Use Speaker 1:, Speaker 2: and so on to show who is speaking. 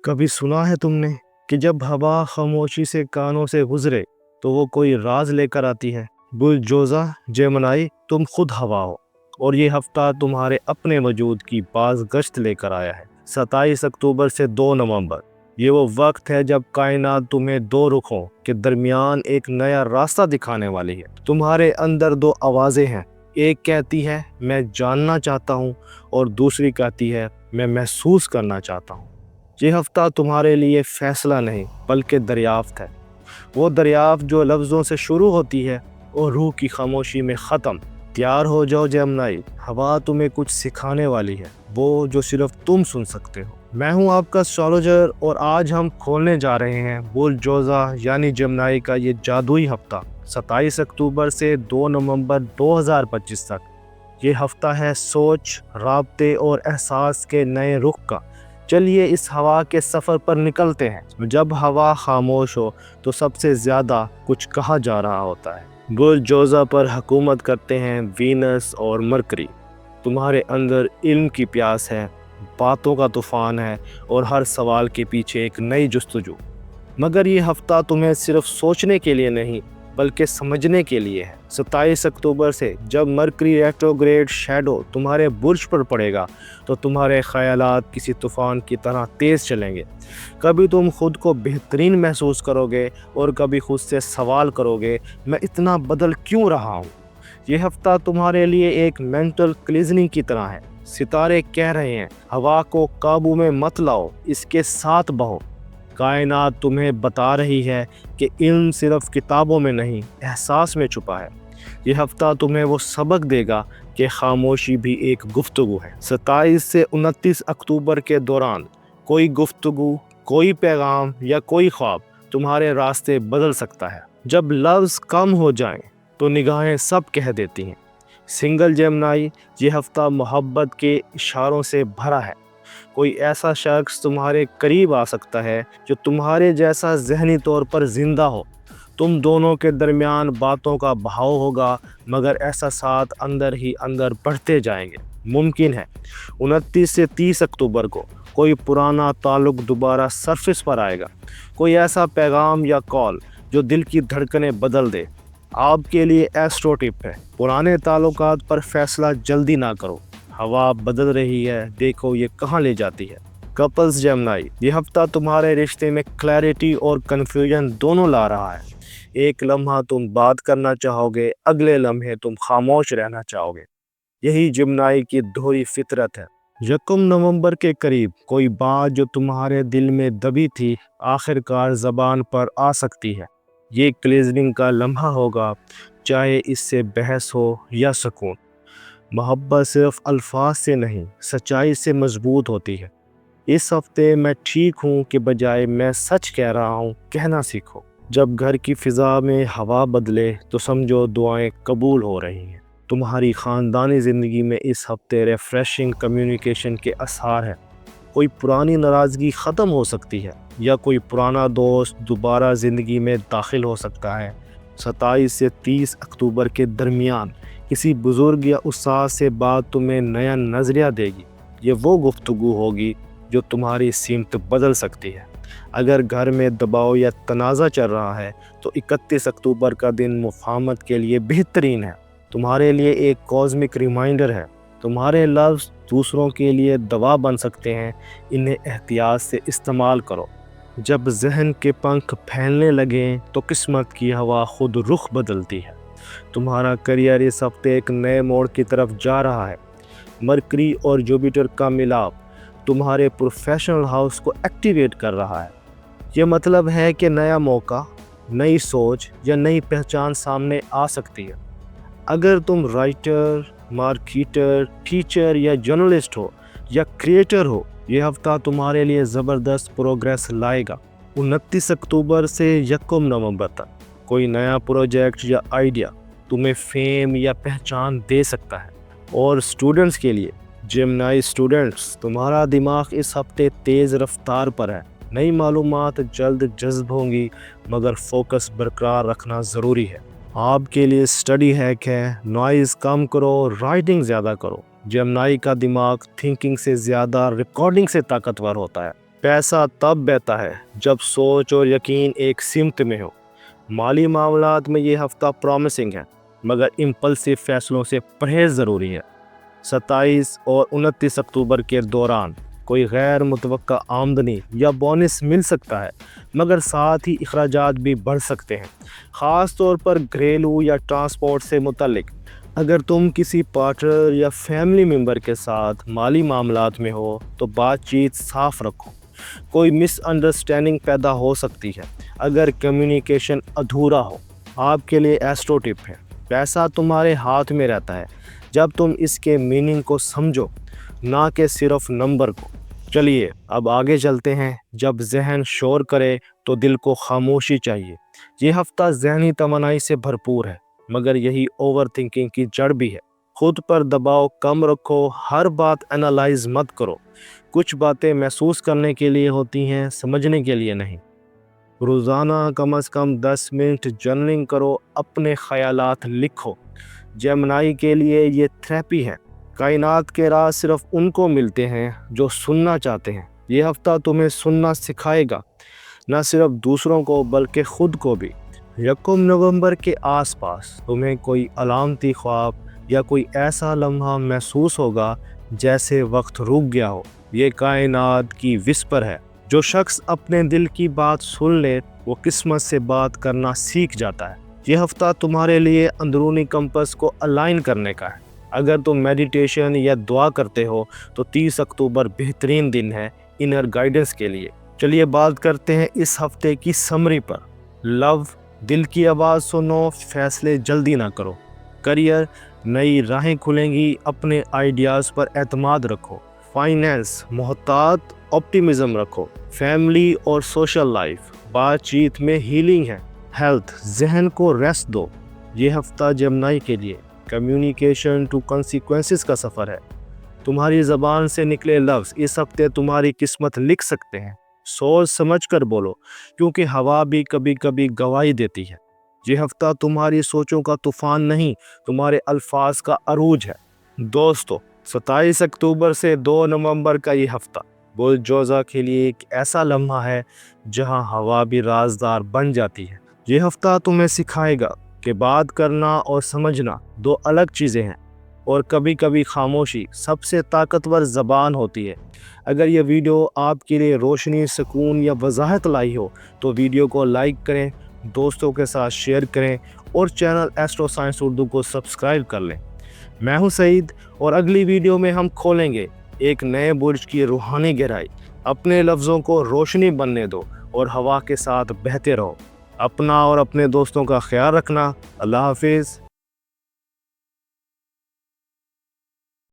Speaker 1: कभी सुना है तुमने कि जब हवा खामोशी से कानों से गुजरे तो वो कोई राज लेकर आती है। बुलडोज़ा जेमिनी, तुम खुद हवा हो और ये हफ्ता तुम्हारे अपने वजूद की बाज गश्त लेकर आया है। 27 अक्टूबर से 2 नवंबर, ये वो वक्त है जब कायनात तुम्हें दो रुखों के दरमियान एक नया रास्ता दिखाने वाली है। तुम्हारे अंदर दो आवाज़ें हैं, एक कहती है मैं जानना चाहता हूँ और दूसरी कहती है मैं महसूस करना चाहता हूँ। ये हफ्ता तुम्हारे लिए फैसला नहीं बल्कि दरियाफ्त है। वो दरियाफ्त जो लफ्ज़ों से शुरू होती है और रूह की खामोशी में ख़त्म। तैयार हो जाओ जेमिनी, हवा तुम्हें कुछ सिखाने वाली है, वो जो सिर्फ तुम सुन सकते हो। मैं हूं आपका एस्ट्रोलॉजर और आज हम खोलने जा रहे हैं बुलडोज़ा यानी जेमिनी का ये जादुई हफ्ता 27 अक्टूबर से 2 नवंबर 2025 तक। ये हफ्ता है सोच, राब्ते और एहसास के नए रुख का। चलिए इस हवा के सफ़र पर निकलते हैं। जब हवा खामोश हो तो सबसे ज़्यादा कुछ कहा जा रहा होता है। बुलडोज़ा पर हुकूमत करते हैं वीनस और मरकरी। तुम्हारे अंदर इल्म की प्यास है, बातों का तूफ़ान है और हर सवाल के पीछे एक नई जुस्तजू। मगर ये हफ्ता तुम्हें सिर्फ सोचने के लिए नहीं बल्कि समझने के लिए है। 27 अक्टूबर से जब मरकरी रेट्रोग्रेड शैडो तुम्हारे बुर्ज पर पड़ेगा तो तुम्हारे ख्यालात किसी तूफ़ान की तरह तेज़ चलेंगे। कभी तुम खुद को बेहतरीन महसूस करोगे और कभी खुद से सवाल करोगे मैं इतना बदल क्यों रहा हूँ। ये हफ्ता तुम्हारे लिए एक मेंटल क्लींजिंग की तरह है। सितारे कह रहे हैं हवा को काबू में मत लाओ, इसके साथ बहो। कायनात तुम्हें बता रही है कि इल्म सिर्फ किताबों में नहीं एहसास में छुपा है। ये हफ्ता तुम्हें वो सबक देगा कि खामोशी भी एक गुफ्तगू है। 27 से 29 अक्टूबर के दौरान कोई गुफ्तगू, कोई पैगाम या कोई ख्वाब तुम्हारे रास्ते बदल सकता है। जब लफ्ज़ कम हो जाएं तो निगाहें सब कह देती हैं। सिंगल जेमिनी, ये हफ्ता मोहब्बत के इशारों से भरा है। कोई ऐसा शख्स तुम्हारे करीब आ सकता है जो तुम्हारे जैसा ज़हनी तौर पर ज़िंदा हो। तुम दोनों के दरमियान बातों का बहाव होगा मगर एहसासात अंदर ही अंदर बढ़ते जाएंगे। मुमकिन है 29 से 30 अक्टूबर को कोई पुराना ताल्लुक़ दोबारा सरफेस पर आएगा। कोई ऐसा पैगाम या कॉल जो दिल की धड़कनें बदल दे। आपके लिए एस्ट्रो टिप है, पुराने ताल्लुकात पर फैसला जल्दी ना करो। हवा बदल रही है, देखो ये कहाँ ले जाती है। कपल्स जेमिनी, ये हफ्ता तुम्हारे रिश्ते में क्लैरिटी और कन्फ्यूजन दोनों ला रहा है। एक लम्हा तुम बात करना चाहोगे, अगले लम्हे तुम खामोश रहना चाहोगे। यही जेमिनी की दोहरी फितरत है। 1 नवंबर के करीब कोई बात जो तुम्हारे दिल में दबी थी आखिरकार ज़बान पर आ सकती है। ये क्लींजिंग का लम्हा होगा, चाहे इससे बहस हो या सुकून। मोहब्बत सिर्फ अल्फाज से नहीं सच्चाई से मजबूत होती है। इस हफ्ते मैं ठीक हूँ के बजाय मैं सच कह रहा हूँ कहना सीखो। जब घर की फ़िज़ा में हवा बदले तो समझो दुआएं कबूल हो रही हैं। तुम्हारी ख़ानदानी ज़िंदगी में इस हफ्ते रिफ्रेशिंग कम्युनिकेशन के आसार हैं। कोई पुरानी नाराज़गी ख़त्म हो सकती है या कोई पुराना दोस्त दोबारा ज़िंदगी में दाखिल हो सकता है। 27 से 30 अक्टूबर के दरमियान किसी बुज़ुर्ग या उस्ताद से बात तुम्हें नया नज़रिया देगी। ये वो गुफ्तगू होगी जो तुम्हारी सीमत बदल सकती है। अगर घर में दबाव या तनाज़ा चल रहा है तो 31 अक्टूबर का दिन मुफाहमत के लिए बेहतरीन है। तुम्हारे लिए एक कॉस्मिक रिमाइंडर है। तुम्हारे लफ्ज़ दूसरों के लिए दवा बन सकते हैं, इन्हें एहतियात से इस्तेमाल करो। जब जहन के पंख फैलने लगें तो किस्मत की हवा खुद रुख बदलती है। तुम्हारा करियर इस हफ्ते एक नए मोड़ की तरफ जा रहा है। मरकरी और जुपिटर का मिलाप तुम्हारे प्रोफेशनल हाउस को एक्टिवेट कर रहा है। ये मतलब है कि नया मौका, नई सोच या नई पहचान सामने आ सकती है। अगर तुम राइटर, मार्केटर, टीचर या जर्नलिस्ट हो या क्रिएटर हो, ये हफ्ता तुम्हारे लिए ज़बरदस्त प्रोग्रेस लाएगा। 29 अक्टूबर से 1 नवंबर तक कोई नया प्रोजेक्ट या आइडिया तुम्हें फेम या पहचान दे सकता है। और स्टूडेंट्स के लिए जेमिनी स्टूडेंट्स, तुम्हारा दिमाग इस हफ्ते तेज़ रफ्तार पर है। नई मालूमात जल्द जज्ब होंगी मगर फोकस बरकरार रखना ज़रूरी है। आपके लिए स्टडी हैक है, नॉइज़ कम करो, राइटिंग ज़्यादा करो। जेमिनी का दिमाग थिंकिंग से ज़्यादा रिकॉर्डिंग से ताकतवर होता है। पैसा तब बहता है जब सोच और यकीन एक सिमत में हो। माली मामलात में ये हफ्ता प्रॉमिसिंग है, मगर इम्पल्सिव फैसलों से परहेज ज़रूरी है। 27 और 29 अक्टूबर के दौरान कोई गैर मुतवक्का आमदनी या बोनस मिल सकता है, मगर साथ ही अखराजात भी बढ़ सकते हैं, ख़ास तौर पर घरेलू या ट्रांसपोर्ट से मुतल्लिक। अगर तुम किसी पार्टनर या फैमिली मेम्बर के साथ माली मामलात में हो तो बातचीत साफ रखो। कोई मिसअंडरस्टैंडिंग पैदा हो सकती है अगर कम्युनिकेशन अधूरा हो। आपके लिए एस्ट्रो टिप है, पैसा तुम्हारे हाथ में रहता है जब तुम इसके मीनिंग को समझो, ना कि सिर्फ नंबर को। चलिए अब आगे चलते हैं। जब जहन शोर करे तो दिल को खामोशी चाहिए। ये हफ्ता ज़हनी तमन्नाई से भरपूर है, मगर यही ओवर थिंकिंग की जड़ भी है। खुद पर दबाव कम रखो, हर बात एनालाइज मत करो। कुछ बातें महसूस करने के लिए होती हैं, समझने के लिए नहीं। रोज़ाना कम से कम 10 मिनट जर्नलिंग करो, अपने ख्यालात लिखो। जेमिनी के लिए ये थेरेपी है। कायनात के राज सिर्फ उनको मिलते हैं जो सुनना चाहते हैं। ये हफ्ता तुम्हें सुनना सिखाएगा, न सिर्फ दूसरों को बल्कि खुद को भी। 1 नवंबर के आसपास तुम्हें कोई अलामती ख्वाब या कोई ऐसा लम्हा महसूस होगा जैसे वक्त रुक गया हो। ये कायनात की विस्पर है। जो शख्स अपने दिल की बात सुन ले वो किस्मत से बात करना सीख जाता है। ये हफ्ता तुम्हारे लिए अंदरूनी कंपस को अलाइन करने का है। अगर तुम मेडिटेशन या दुआ करते हो तो 30 अक्टूबर बेहतरीन दिन है इनर गाइडेंस के लिए। चलिए बात करते हैं इस हफ्ते की समरी पर। लव, दिल की आवाज़ सुनो, फैसले जल्दी ना करो। करियर, नई राहें खुलेंगी, अपने आइडियाज़ पर एतमाद रखो। फाइनेंस, मोहतात, ऑप्टिमिज्म रखो। फैमिली और सोशल लाइफ, बातचीत में हीलिंग है। हेल्थ, जहन को रेस्ट दो। ये हफ्ता जेमिनी के लिए कम्युनिकेशन टू कॉन्सिक्वेंसेस का सफ़र है। तुम्हारी ज़बान से निकले लफ्ज़ इस हफ्ते तुम्हारी किस्मत लिख सकते हैं। सोच समझ कर बोलो, क्योंकि हवा भी कभी कभी गवाही देती है। ये हफ्ता तुम्हारी सोचों का तूफान नहीं, तुम्हारे अल्फाज का अरूज है। दोस्तों, 27 अक्टूबर से 2 नवंबर का ये हफ्ता बुर्ज जोज़ा के लिए एक ऐसा लम्हा है जहां हवा भी राजदार बन जाती है। ये हफ्ता तुम्हें सिखाएगा कि बात करना और समझना दो अलग चीज़ें हैं, और कभी कभी खामोशी सबसे ताकतवर ज़बान होती है। अगर यह वीडियो आपके लिए रोशनी, सुकून या वजाहत लाई हो तो वीडियो को लाइक करें, दोस्तों के साथ शेयर करें और चैनल एस्ट्रो साइंस उर्दू को सब्सक्राइब कर लें। मैं हूं सईद और अगली वीडियो में हम खोलेंगे एक नए बुर्ज की रूहानी गहराई। अपने लफ्ज़ों को रोशनी बनने दो और हवा के साथ बहते रहो। अपना और अपने दोस्तों का ख्याल रखना। अल्लाह हाफिज़।